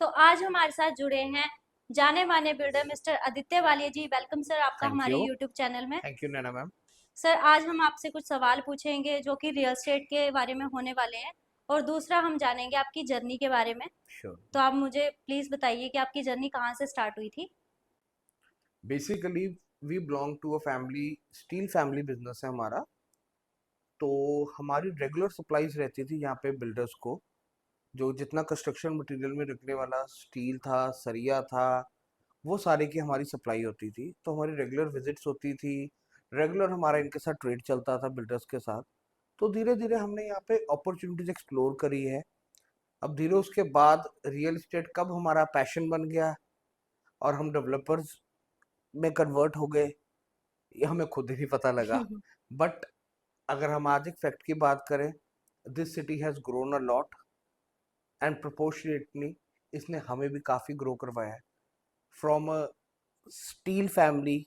तो आज हमारे साथ जुड़े हैं जाने माने बिल्डर मिस्टर आदित्य वालिया जी। वेलकम सर आपका थैंक हमारे यू। यूट्यूब चैनल में। Thank you Naina ma'am. Sir आज हम आपसे कुछ सवाल पूछेंगे जो कि रियल एस्टेट के बारे में होने वाले हैं, और दूसरा हम जानेंगे आपकी जर्नी के बारे में। श्योर। तो आप मुझे प्लीज बताइए कि आपकी जर्नी कहाँ से स्टार्ट हुई थी। Basically we belong to a family, steel family business है हमारा। तो हमारी रेगुलर सप्लाईज रहती थी यहाँ पे बिल्डर्स को, जो जितना कंस्ट्रक्शन मटेरियल में रखने वाला स्टील था, सरिया था, वो सारे की हमारी सप्लाई होती थी। तो हमारी रेगुलर विजिट्स होती थी, रेगुलर हमारा इनके साथ ट्रेड चलता था बिल्डर्स के साथ। तो धीरे धीरे हमने यहाँ पे अपॉर्चुनिटीज एक्सप्लोर करी है। अब धीरे उसके बाद रियल एस्टेट कब हमारा पैशन बन गया और हम डेवलपर्स में कन्वर्ट हो गए, ये हमें खुद ही नहीं पता लगा। बट अगर हम आज एक फैक्ट की बात करें, this city has grown a lot and proportionately इसने हमें भी काफ़ी ग्रो करवाया है। From a steel family,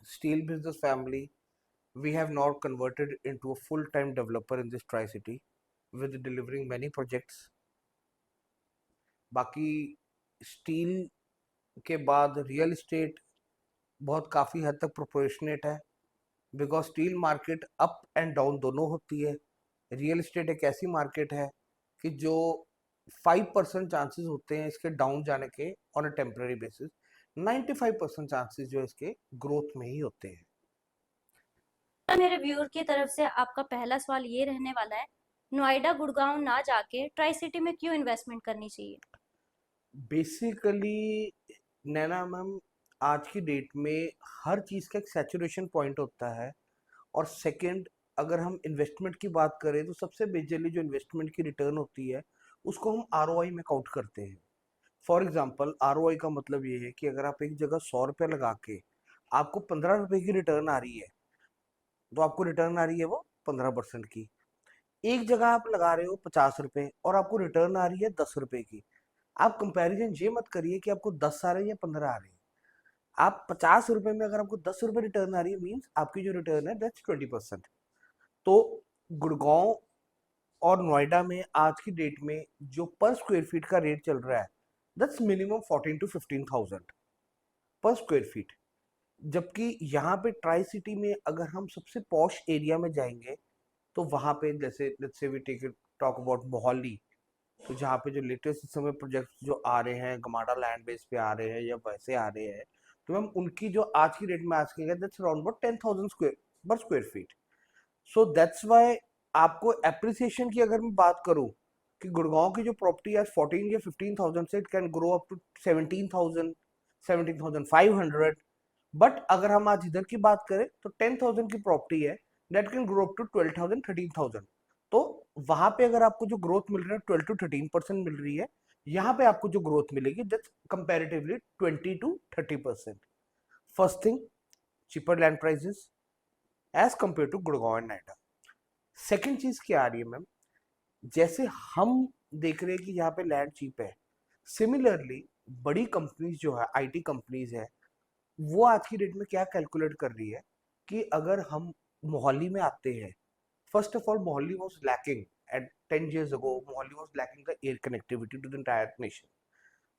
steel business family, we have now converted into a full-time developer in this tri-city with delivering many projects. बाकी steel के बाद real estate बहुत काफ़ी हद तक प्रोपोर्शनेट है, because steel market up and down दोनों होती है। रियल एस्टेट एक ऐसी मार्केट है कि जो 5% चांसेस होते हैं इसके डाउन जाने के on a temporary basis, 95% chances जो है इसके ग्रोथ में ही होते हैं। तो मेरे व्यूअर की तरफ से आपका पहला सवाल ये रहने वाला है, नोएडा गुड़गांव ना जाके ट्राई सिटी में क्यों इन्वेस्टमेंट करनी चाहिए। बेसिकली नैना मैम, आज की डेट में हर चीज़ का एक सैचुरेशन पॉइंट होता है। और सेकंड, अगर हम इन्वेस्टमेंट की बात करें तो सबसे मेजरली जो इन्वेस्टमेंट की रिटर्न होती है उसको हम आरओआई में काउंट करते हैं। फॉर एग्जांपल आरओआई का मतलब ये है कि अगर आप एक जगह 100 रुपये लगा के आपको 15 रुपए की रिटर्न आ रही है, तो आपको रिटर्न आ रही है वो 15% की। एक जगह आप लगा रहे हो 50 रुपए और आपको रिटर्न आ रही है 10 रुपए की। आप कंपैरिजन ये मत करिए कि आपको 10 आ रहे हैं या 15 आ रहे हैं। आप 50 रुपए में अगर आपको 10 रुपए रिटर्न आ रही है, मीन्स आपकी जो रिटर्न है दैट्स 20%। तो गुड़गांव और नोएडा में आज की डेट में जो पर स्क्वायर फीट का रेट चल रहा है, दैट्स मिनिमम 14 to 15,000 पर स्क्वायर फीट। जबकि यहाँ पे ट्राई सिटी में अगर हम सबसे पॉश एरिया में जाएंगे तो वहाँ पे जैसे let's say we take talk about Mohali, तो जहाँ पे जो लेटेस्ट इस समय प्रोजेक्ट्स जो आ रहे हैं गमाडा लैंड बेस पे आ रहे हैं या वैसे आ रहे हैं, तो मैम उनकी जो आज की डेट में आज के दैट्स अराउंड अबाउट 10,000 स्क्वायर पर square feet. So that's why आपको एप्रिसिएशन की अगर मैं बात करूं कि गुड़गांव की जो प्रॉपर्टी आज 14 या 15,000 से it can grow up to 17,000, 17,500। But अगर हम आज इधर की बात करें तो 10,000 की प्रॉपर्टी है that can grow up to 12,000, 13,000। तो वहां पे अगर आपको जो ग्रोथ मिल रहा है 12 to 13% मिल रही है, यहाँ पे आपको जो ग्रोथ मिलेगी that's comparatively 20 to 30%। First thing, cheaper land prices as compare to Gurgaon and Noida. Second चीज क्या आ रही है मैम, जैसे हम देख रहे हैं कि यहाँ पे लैंड चीप है, सिमिलरली बड़ी कंपनीज जो है आईटी कंपनीज है, वो आज की डेट में क्या कैलकुलेट कर रही है कि अगर हम मोहाली में आते हैं, first of all Mohali was lacking at 10 years ago, Mohali was lacking the air connectivity to the entire nation.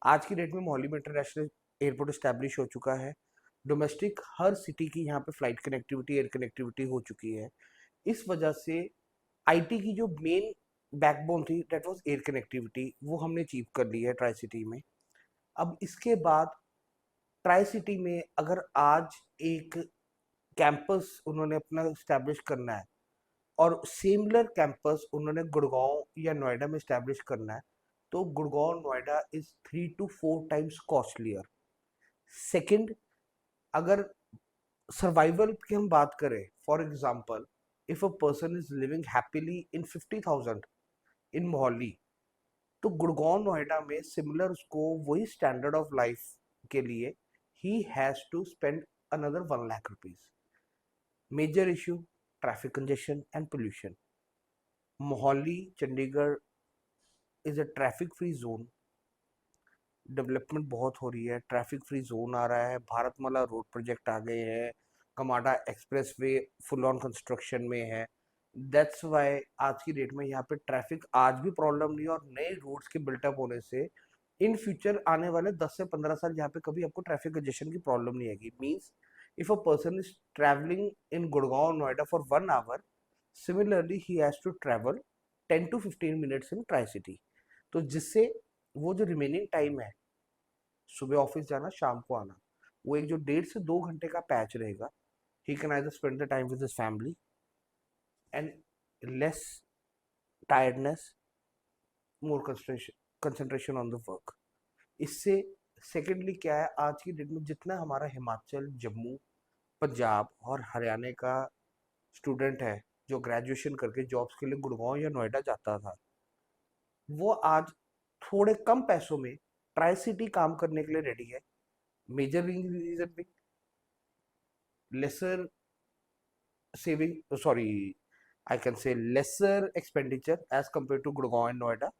आज की डेट में मोहाली में इंटरनेशनल एयरपोर्ट स्टैब्लिश हो चुका है, डोमेस्टिक हर सिटी की यहाँ पे फ्लाइट कनेक्टिविटी, एयर कनेक्टिविटी हो चुकी है। इस वजह से आईटी की जो मेन बैकबोन थी दैट वाज एयर कनेक्टिविटी, वो हमने अचीव कर ली है ट्राई सिटी में। अब इसके बाद ट्राई सिटी में अगर आज एक कैंपस उन्होंने अपना स्टैब्लिश करना है और सिमिलर कैंपस उन्होंने गुड़गांव या नोएडा में स्टैब्लिश करना है, तो Gurgaon Noida is 3 to 4 times costlier. Second, अगर सर्वाइवल की हम बात करें, for example if a person is living happily इन 50,000 इन मोहाली, तो गुड़गांव नोएडा में सिमिलर उसको वही स्टैंडर्ड ऑफ लाइफ के लिए ही has to spend another 1 lakh rupees. Major issue, traffic congestion and pollution. Mohali Chandigarh is a traffic free zone. Development बहुत हो रही है, ट्रैफिक फ्री जोन आ रहा है, भारतमाला रोड प्रोजेक्ट आ गए हैं, कमाडा expressway full on construction में है। दैट्स वाई आज की डेट में यहाँ पे ट्रैफिक आज भी प्रॉब्लम नहीं है, और नए रोड्स के बिल्टअप होने से इन फ्यूचर आने वाले 10 से 15 साल यहाँ पे कभी आपको ट्रैफिक कंजेशन की प्रॉब्लम नहीं आएगी। Means if a person is travelling in Gurgaon Noida for 1 hour, similarly he has to travel 10 to 15 minutes in tri city. तो जिससे वो जो रिमेनिंग टाइम है, सुबह ऑफिस जाना शाम को आना, वो एक जो 1.5 से 2 घंटे का पैच रहेगा, he can either spend the time with his family and less tiredness, more concentration on the work. इससे सेकेंडली क्या है, आज की डेट में जितना हमारा हिमाचल, जम्मू, पंजाब और हरियाणा का स्टूडेंट है जो ग्रेजुएशन करके जॉब्स के लिए गुड़गांव या नोएडा जाता था, वो आज थोड़े कम पैसों में ट्राई सिटी काम करने के लिए रेडी है। मेजर रीजन भी laser saving, sorry, I can say lesser expenditure as compared to Gurgaon and Noida,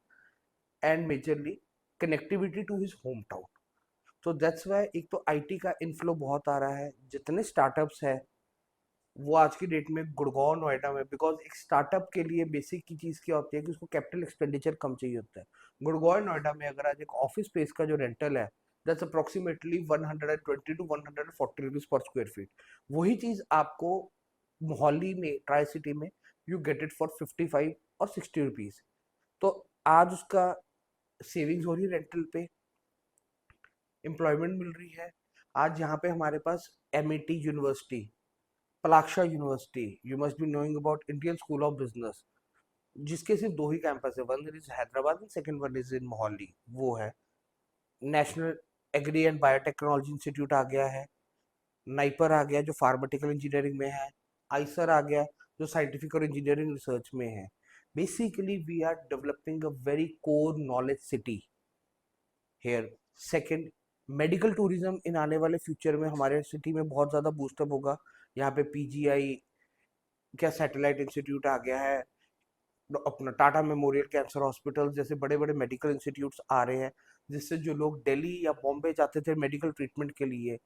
and majorly connectivity to his hometown. तो दैट्स वाई एक तो आईटी का इनफ्लो बहुत आ रहा है, जितने स्टार्टअप्स है वो आज की डेट में गुड़गांव नोएडा में, बिकॉज एक स्टार्टअप के लिए बेसिक की चीज़ क्या होती है कि उसको कैपिटल एक्सपेंडिचर कम चाहिए होता है। गुड़गांव नोएडा में अगर आज एक ऑफिस स्पेस का जो रेंटल है, that's approximately 120 to 140 rupees per square feet. वही चीज़ आपको मोहाली में, ट्राई सिटी में, यू गेट इट फॉर 55 और 60 रुपीज। तो आज उसका सेविंग्स हो रही है रेंटल पे, एम्प्लॉयमेंट मिल रही है। आज यहाँ पे हमारे पास MIT university, Plaksha university, you must be knowing about Indian School of Business, जिसके सिर्फ 2 ही कैंपस है, one is Hyderabad and second one is in Mohali, वो है। National agri and biotechnology institute आ गया है, नाइपर आ गया जो फार्माटिकल इंजीनियरिंग में है, आइसर आ गया जो साइंटिफिक और इंजीनियरिंग रिसर्च में है। Basically we are developing a very core knowledge city here. Second, medical tourism in आने वाले फ्यूचर में हमारे सिटी में बहुत ज़्यादा बूस्टअप होगा। यहाँ पे पीजीआई क्या सैटेलाइट इंस्टीट्यूट आ गया है, अपना टाटा मेमोरियल कैंसर हॉस्पिटल जैसे बड़े बड़े मेडिकल इंस्टीट्यूट्स आ रहे हैं, जिससे जो लोग दिल्ली या बॉम्बे जाते थे मेडिकल ट्रीटमेंट के लिए,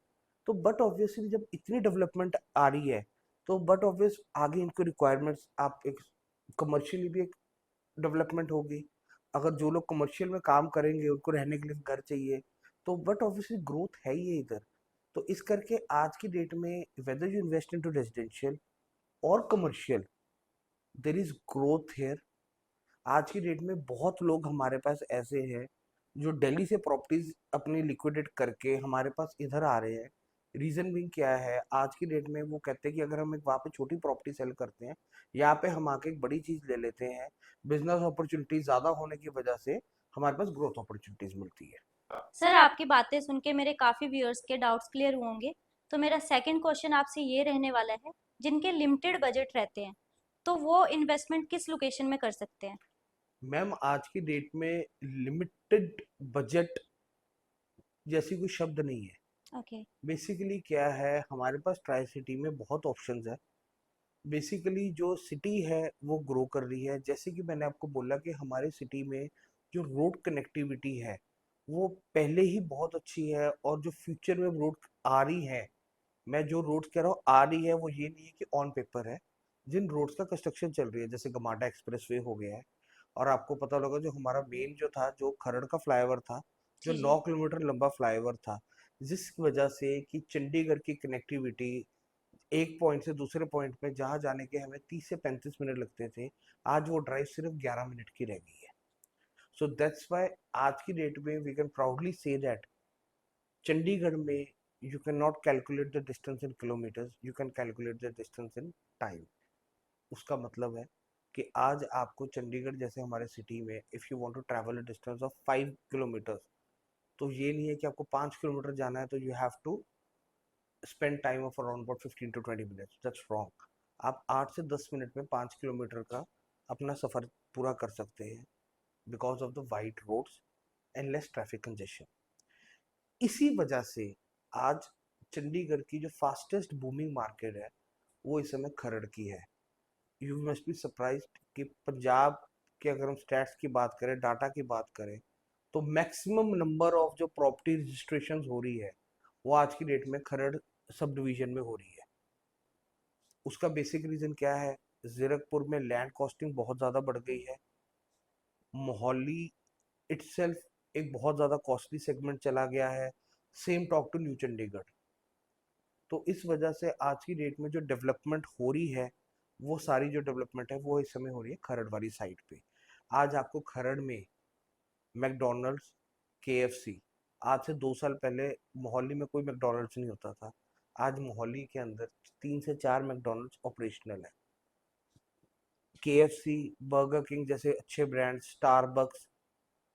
तो बट ऑब्वियसली जब इतनी डेवलपमेंट आ रही है, तो बट ऑब्वियस आगे इनको रिक्वायरमेंट्स, आप एक कमर्शियली भी एक डेवलपमेंट होगी। अगर जो लोग कमर्शियल में काम करेंगे उनको रहने के लिए घर चाहिए, तो बट ऑब्वियसली ग्रोथ है ही है इधर। तो इस करके आज की डेट में whether you invest into residential और commercial, there is growth here. आज की डेट में बहुत लोग हमारे पास ऐसे हैं जो दिल्ली से प्रॉपर्टीज अपनी लिक्विडेट करके हमारे पास इधर आ रहे हैं। रीजन भी क्या है, आज की डेट में वो कहते हैं कि अगर हम एक वहाँ पे छोटी प्रॉपर्टी सेल करते हैं, यहाँ पे हम आके एक बड़ी चीज ले लेते हैं, बिजनेस अपॉर्चुनिटी ज्यादा होने की वजह से हमारे पास ग्रोथ अपॉर्चुनिटीज मिलती है। सर आपकी बातें सुन के मेरे काफ़ी व्यूअर्स के डाउट्स क्लियर होंगे। तो मेरा सेकंड क्वेश्चन आपसे ये रहने वाला है, जिनके लिमिटेड बजट रहते हैं तो वो इन्वेस्टमेंट किस लोकेशन में कर सकते हैं? मैम आज की डेट में लिमिटेड बजट जैसी कोई शब्द नहीं है। ओके। बेसिकली क्या है, हमारे पास ट्राई सिटी में बहुत ऑप्शंस है। बेसिकली जो सिटी है वो ग्रो कर रही है, जैसे कि मैंने आपको बोला कि हमारे सिटी में जो रोड कनेक्टिविटी है वो पहले ही बहुत अच्छी है, और जो फ्यूचर में रोड आ रही है, मैं जो रोड्स कह रहा हूँ आ रही है, वो ये नहीं है कि ऑन पेपर है। जिन रोड्स का कंस्ट्रक्शन चल रही है, जैसे गमाडा एक्सप्रेसवे हो गया है, और आपको पता होगा जो हमारा मेन जो था, जो खरड़ का फ्लाईओवर था, जो जी जी। 9 किलोमीटर लंबा फ्लाईओवर था, जिस वजह से कि चंडीगढ़ की कनेक्टिविटी एक पॉइंट से दूसरे पॉइंट पे जहाँ जाने के हमें 30 से 35 मिनट लगते थे, आज वो ड्राइव सिर्फ 11 मिनट की रह गई है। सो दैट्स वाई आज की डेट में we can proudly say that Chandigarh में you can not calculate the distance in kilometres, you can calculate the distance in time. उसका मतलब है कि आज आपको चंडीगढ़ जैसे हमारे सिटी में if you want to travel a distance of 5 kilometres, तो ये नहीं है कि आपको 5 किलोमीटर जाना है तो you have to spend time of around about 15 to 20 minutes, that's wrong. आप 8 से 10 मिनट में 5 किलोमीटर का अपना सफ़र पूरा कर सकते हैं, because of the wide roads and less traffic congestion. इसी वजह से आज चंडीगढ़ की जो फास्टेस्ट बूमिंग मार्केट है वो इस समय खरड़ की है। यू मस्ट बी सरप्राइज्ड कि पंजाब के अगर हम स्टैट्स की बात करें, डाटा की बात करें, तो मैक्सिमम नंबर ऑफ जो प्रॉपर्टी रजिस्ट्रेशन हो रही है वो आज की डेट में खरड़ सब डिवीजन में हो रही है। उसका बेसिक रीजन क्या है, जीरकपुर में लैंड कॉस्टिंग बहुत ज़्यादा बढ़ गई है। मोहाली इटसेल्फ एक बहुत ज़्यादा कॉस्टली सेगमेंट चला गया है। Same talk to new Chandigarh. तो इस वजह से आज की डेट में जो डेवलपमेंट हो रही है, वो सारी जो डेवलपमेंट है वो इस समय हो रही है खरड़ वाली साइड पे। आज आपको खरड़ में मैकडोनल्ड्स, केएफसी, आज से 2 साल पहले मोहाली में कोई मैकडोनल्ड्स नहीं होता था। आज मोहाली के अंदर 3 से 4 मैकडोनल्ड्स ऑपरेशनल है। केएफसी, बर्गर किंग जैसे अच्छे brand, Starbucks,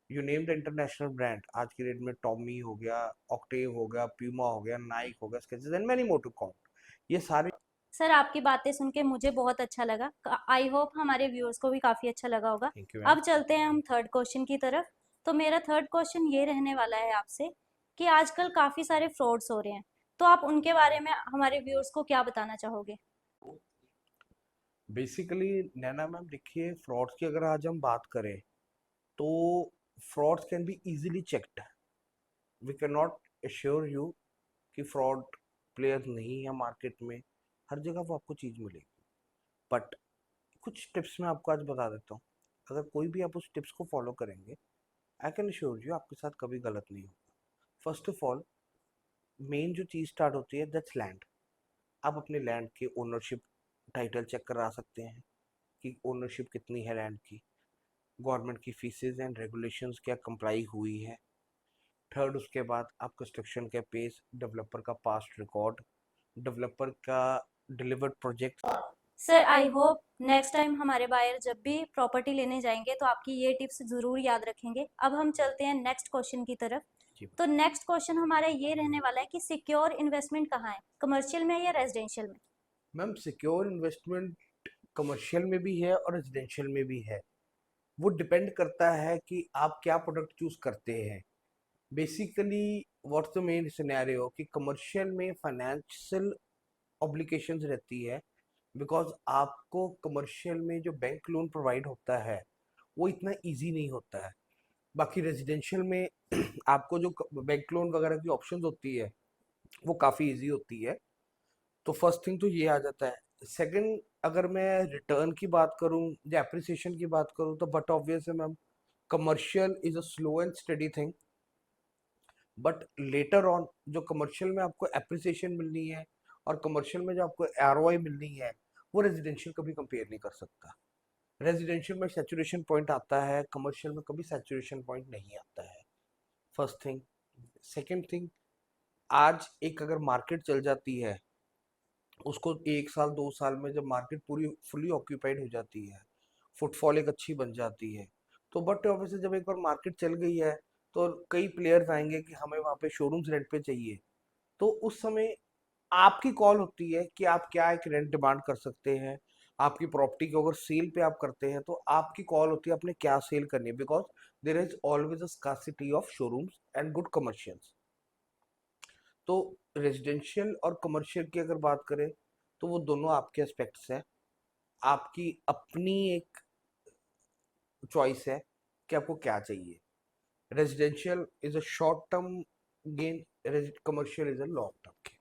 you name the international brand, आज की डेट में टॉमी हो गया, ऑक्टेव हो गया, प्यूमा हो गया, नाइक हो गया, Skechers and many more to count. ये सारे। सर आपकी बातें सुन के मुझे बहुत अच्छा लगा। आई होप हमारे व्यूअर्स को भी काफ़ी अच्छा लगा होगा। Thank you ma'am. अब चलते हैं हम थर्ड क्वेश्चन की तरफ। तो मेरा थर्ड क्वेश्चन ये रहने वाला है आपसे कि आजकल काफ़ी सारे फ्रॉड्स हो रहे हैं, तो आप उनके बारे में हमारे व्यूअर्स को क्या बताना चाहोगे? बेसिकली नैना मैम देखिए, फ्रॉड्स की अगर आज हम बात करें तो frauds can be easily checked. We can not assure you कि फ्रॉड प्लेयर नहीं है मार्केट में। हर जगह वो आपको चीज़ मिलेगी, बट कुछ टिप्स मैं आपको आज बता देता हूँ। अगर कोई भी आप उस टिप्स को फॉलो करेंगे, आई कैन अश्योर यू आपके साथ कभी गलत नहीं होगा। फर्स्ट ऑफ ऑल, मेन जो चीज़ स्टार्ट होती है दैट्स लैंड। आप अपने लैंड की ओनरशिप टाइटल चेक करा सकते हैं कि ओनरशिप कितनी है लैंड की, गवर्नमेंट की फीसेस एंड रेगुलेशंस क्या कंप्लाई हुई है। थर्ड, उसके बाद आप कंस्ट्रक्शन के पेस, डेवलपर का पास्ट रिकॉर्ड, डेवलपर का delivered project. Sir I hope next time हमारे बायर जब भी प्रॉपर्टी लेने जाएंगे तो आपकी ये टिप्स ज़रूर याद रखेंगे। अब हम चलते हैं नेक्स्ट क्वेश्चन की तरफ। जी तो नेक्स्ट क्वेश्चन हमारा ये रहने वाला है कि सिक्योर इन्वेस्टमेंट कहाँ है, कमर्शियल में या रेजिडेंशियल में? मैम, सिक्योर इन्वेस्टमेंट कमर्शियल में भी है और रेजिडेंशियल में भी है। वो डिपेंड करता है कि आप क्या प्रोडक्ट चूज करते हैं। Basically what's the main scenario कि कमर्शियल में फाइनेंशियल ऑब्लिगेशंस रहती है, बिकॉज आपको कमर्शियल में जो बैंक लोन प्रोवाइड होता है वो इतना इजी नहीं होता है। बाकी रेजिडेंशियल में आपको जो बैंक लोन वगैरह की ऑप्शंस होती है वो काफ़ी इजी होती है। तो फर्स्ट थिंग तो ये आ जाता है। सेकंड, अगर मैं रिटर्न की बात करूं या एप्रिसिएशन की बात करूं तो बट ऑब्वियस है ma'am, commercial is a slow and study thing. But later on जो कमर्शियल में आपको एप्रिसिएशन मिलनी है और कमर्शियल में जो आपको आरओआई मिलनी है, वो रेजिडेंशियल कभी कंपेयर नहीं कर सकता। रेजिडेंशियल में सैचुरेशन पॉइंट आता है, कमर्शियल में कभी सैचुरेशन पॉइंट नहीं आता है। First thing. सेकंड थिंग, आज एक अगर मार्केट चल जाती है, उसको 1 साल 2 साल में जब मार्केट पूरी फुली ऑक्यूपाइड हो जाती है, फुटफॉल एक अच्छी बन जाती है, तो बट ऑब्वियसली जब एक बार मार्केट चल गई है तो कई प्लेयर्स आएंगे कि हमें वहाँ पे शोरूम्स रेंट पे चाहिए। तो उस समय आपकी कॉल होती है कि आप क्या एक रेंट डिमांड कर सकते हैं। आपकी प्रॉपर्टी को अगर सेल पे आप करते हैं तो आपकी कॉल होती है आपने क्या सेल करनी है, because there is always a scarcity of showrooms and good commercials. तो रेजिडेंशियल और कमर्शियल की अगर बात करें तो वो दोनों आपके एस्पेक्ट्स हैं। आपकी अपनी एक चॉइस है कि आपको क्या चाहिए। Residential is a short term gain, commercial is a long term gain.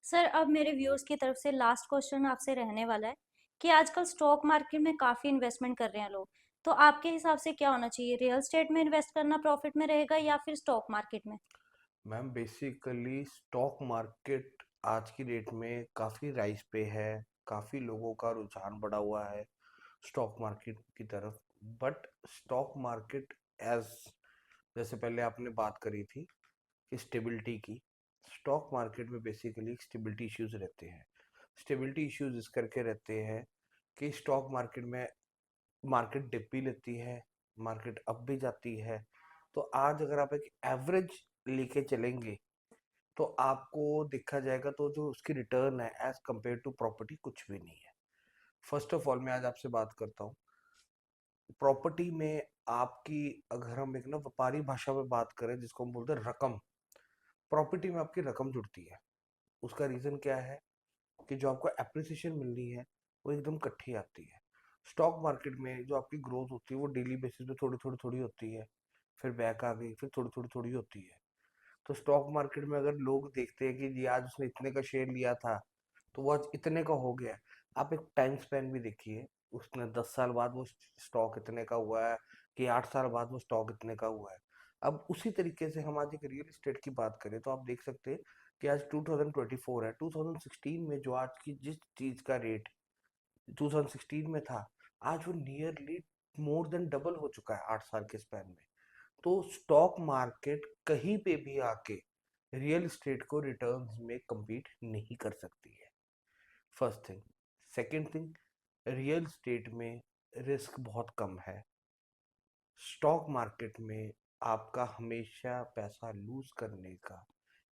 Sir अब मेरे व्यूअर्स की तरफ से लास्ट क्वेश्चन आपसे रहने वाला है कि आजकल स्टॉक मार्केट में काफ़ी इन्वेस्टमेंट कर रहे हैं लोग, तो आपके हिसाब से क्या होना चाहिए, रियल स्टेट में इन्वेस्ट करना प्रॉफिट में रहेगा या फिर स्टॉक मार्केट में? मैम बेसिकली स्टॉक मार्केट आज की डेट में काफ़ी राइज पे है। काफ़ी लोगों का रुझान बढ़ा हुआ है स्टॉक मार्केट की तरफ। बट स्टॉक मार्केट एज, जैसे पहले आपने बात करी थी कि स्टेबिलिटी की, स्टॉक मार्केट में बेसिकली स्टेबिलिटी इश्यूज रहते हैं। स्टेबिलिटी इश्यूज इस करके रहते हैं कि स्टॉक मार्केट में मार्केट डिप भी लेती है, मार्केट अप भी जाती है। तो आज अगर आप एक एवरेज लेके चलेंगे तो आपको देखा जाएगा तो जो उसकी रिटर्न है एज कंपेयर टू प्रॉपर्टी कुछ भी नहीं है। फर्स्ट ऑफ ऑल मैं आज आपसे बात करता हूँ प्रॉपर्टी में। आपकी अगर हम एक ना व्यापारी भाषा में बात करें जिसको हम बोलते हैं रकम, प्रॉपर्टी में आपकी रकम जुड़ती है। उसका रीजन क्या है कि जो आपको एप्रिसिएशन मिलनी है वो एकदम इकट्ठी आती है। स्टॉक मार्केट में जो आपकी ग्रोथ होती है वो डेली बेसिस पे थोड़ी थोड़ी थोड़ी होती है, फिर बैक आ गई, फिर थोड़ी थोड़ी थोड़ी होती है। तो स्टॉक मार्केट में अगर लोग देखते हैं कि जी आज उसने इतने का शेयर लिया था तो वो आज इतने का हो गया, आप एक टाइम स्पैन भी देखिए। उसने 10 साल बाद वो स्टॉक इतने का हुआ है, कि 8 साल बाद वो स्टॉक इतने का हुआ है। अब उसी तरीके से हम आज एक रियल एस्टेट की बात करें तो आप देख सकते हैं कि आज 2024 है, 2016 में जो आज की जिस चीज का रेट 2016 में था, आज वो नियरली मोर देन डबल हो चुका है 8 साल के स्पैन में। तो स्टॉक मार्केट कहीं पे भी आके रियल एस्टेट को रिटर्न्स में compete नहीं कर सकती है, first thing. Second thing, real estate में रिस्क बहुत कम है। स्टॉक मार्केट में आपका हमेशा पैसा लूज करने का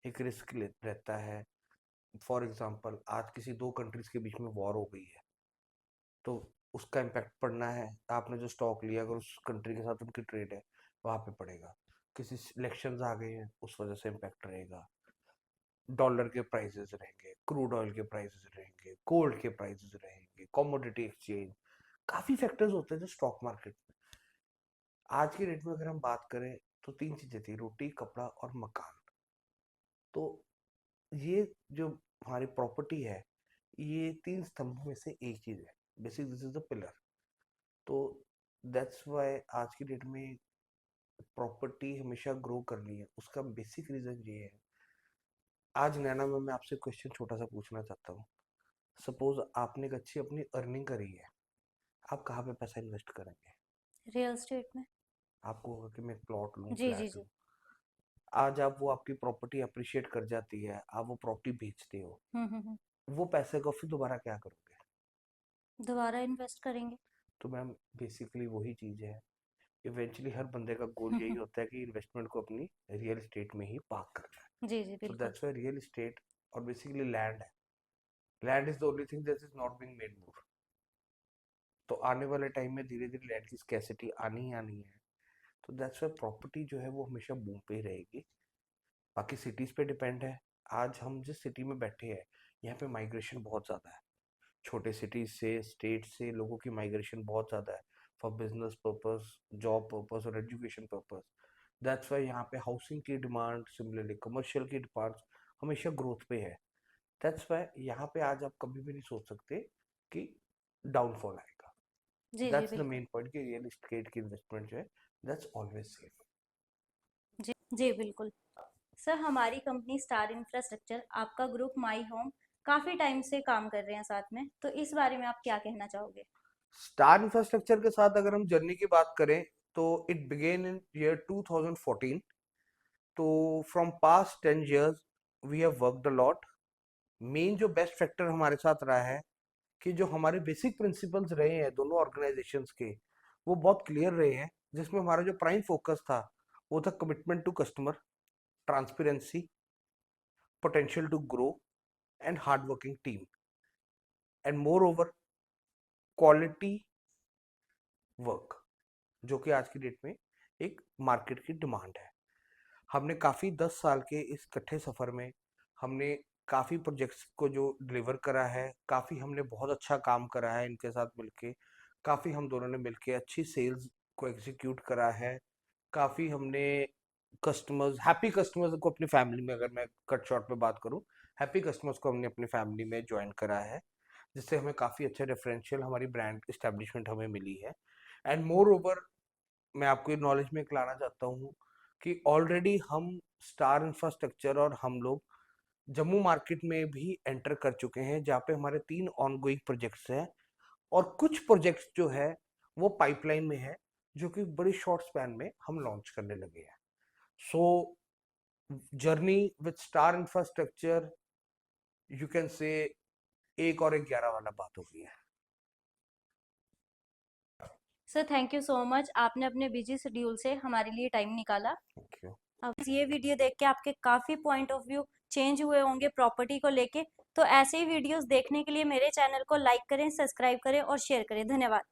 एक रिस्क रहता है। फॉर एग्जांपल, आज किसी दो कंट्रीज के बीच में वॉर हो गई है, तो उसका इम्पैक्ट पड़ना है। आपने जो स्टॉक लिया अगर उस कंट्री के साथ उनकी ट्रेड है, वहां पे पड़ेगा। किसी इलेक्शंस आ गए हैं, उस वजह से इम्पैक्ट रहेगा। डॉलर के प्राइसेस रहेंगे, क्रूड ऑयल के प्राइसेस रहेंगे, गोल्ड के प्राइसेस रहेंगे, कमोडिटी एक्सचेंज, काफी फैक्टर्स होते हैं जो स्टॉक मार्केट में। आज की डेट में अगर हम बात करें तो तीन चीजें थी, रोटी, कपड़ा और मकान। तो ये जो हमारी प्रॉपर्टी है, ये तीन स्तंभों में से एक चीज है। Basic this is the pillar. तो दैट्स वाई आज की डेट में प्रॉपर्टी हमेशा ग्रो करनी है। उसका बेसिक रीजन ये है। आज नैना में मैं आपसे क्वेश्चन छोटा सा पूछना चाहता हूँ। सपोज आपने एक अच्छी अपनी अर्निंग करी है, आप कहाँ पे पैसा इन्वेस्ट करेंगे? रियल एस्टेट में। आपको होगा कि मैं एक प्लॉट लूँ, जी जी फ्लैट जी। लूँ। आज आप वो आपकी प्रॉपर्टी अप्रिशिएट कर जाती है, आप वो प्रॉपर्टी बेचते हो, हम्म। वो पैसे को फिर दोबारा क्या करोगे? दोबारा इन्वेस्ट करेंगे। तो मैम, बेसिकली वही चीज है। इवेंचुअली हर बंदे का गोल यही होता है कि इन्वेस्टमेंट को अपनी रियल एस्टेट में ही पार्क करना है। जी जी सो बिल्कुल। दैट्स व्हाई रियल एस्टेट और बेसिकली लैंड है। Land is the only thing that is not being made more. तो आने वाले टाइम में धीरे धीरे लैंड की स्कैसिटी आनी ही आनी है। तो दैट्स व्हाई प्रॉपर्टी जो है वो हमेशा बूम पे ही रहेगी। बाकी सिटीज पे डिपेंड है। आज हम जिस सिटी में बैठे हैं, यहाँ पे माइग्रेशन बहुत ज़्यादा है। छोटे सिटीज से, स्टेट से लोगों की माइग्रेशन बहुत ज़्यादा है, for business purpose, job purpose और एजुकेशन पर्पस। दैट्स वाई यहाँ पे हाउसिंग की डिमांड, सिमिलरली कमर्शियल की डिमांड हमेशा ग्रोथ पे है। दैट्स वाई यहाँ पे आज आप कभी भी नहीं सोच सकते कि डाउनफॉल आएगा। जी जी दैट्स द बिल्कुल। मेन पॉइंट कि रियल एस्टेट की इन्वेस्टमेंट जो है, दैट्स ऑलवेज सेफ। जी जी बिल्कुल। सर, हमारी कंपनी स्टार इंफ्रास्ट्रक्चर, आपका ग्रुप माई होम, काफी टाइम से काम कर रहे हैं साथ में, तो इस बारे में आप क्या कहना चाहोगे? स्टार इंफ्रास्ट्रक्चर के साथ अगर हम जर्नी की बात करें तो इट बिगेन इन ईयर 2014। तो from past 10 years we have worked a lot. Main जो बेस्ट फैक्टर हमारे साथ रहा है कि जो हमारे बेसिक प्रिंसिपल्स रहे हैं दोनों ऑर्गेनाइजेशंस के, वो बहुत क्लियर रहे हैं। जिसमें हमारा जो प्राइम फोकस था वो था commitment to customer, transparency, potential to grow and hard working team, and moreover quality work, जो कि आज की डेट में एक मार्केट की डिमांड है। हमने काफ़ी 10 साल के इस कट्ठे सफ़र में हमने काफ़ी प्रोजेक्ट्स को जो डिलीवर करा है, काफ़ी हमने बहुत अच्छा काम करा है इनके साथ मिलके। काफ़ी हम दोनों ने मिलके अच्छी सेल्स को एग्जीक्यूट करा है। काफ़ी हमने कस्टमर्स, हैप्पी कस्टमर्स को अपनी फैमिली में, अगर मैं कट शॉर्ट में बात करूं, हैप्पी कस्टमर्स को हमने अपनी फैमिली में ज्वाइन करा है, जिससे हमें काफ़ी अच्छा रेफरेंशियल हमारी ब्रांड इस्टेब्लिशमेंट हमें मिली है। एंड मोर ओवर, मैं आपको नॉलेज में एक लाना चाहता हूँ कि ऑलरेडी हम स्टार इंफ्रास्ट्रक्चर और हम लोग जम्मू मार्केट में भी एंटर कर चुके हैं, जहाँ पे हमारे 3 ऑनगोइंग प्रोजेक्ट्स हैं और कुछ प्रोजेक्ट्स जो है वो पाइपलाइन में है, जो कि बड़ी शॉर्ट स्पैन में हम लॉन्च करने लगे हैं। सो journey with star infrastructure, you can say, एक और एक 11 वाला बात हो गई है। Sir, thank you so much, आपने अपने बिजी शेड्यूल से हमारे लिए टाइम निकाला। Thank you. अब ये वीडियो देख के आपके काफी पॉइंट ऑफ व्यू चेंज हुए होंगे प्रॉपर्टी को लेके। तो ऐसे ही वीडियोस देखने के लिए मेरे चैनल को लाइक करें, सब्सक्राइब करें और शेयर करें। धन्यवाद।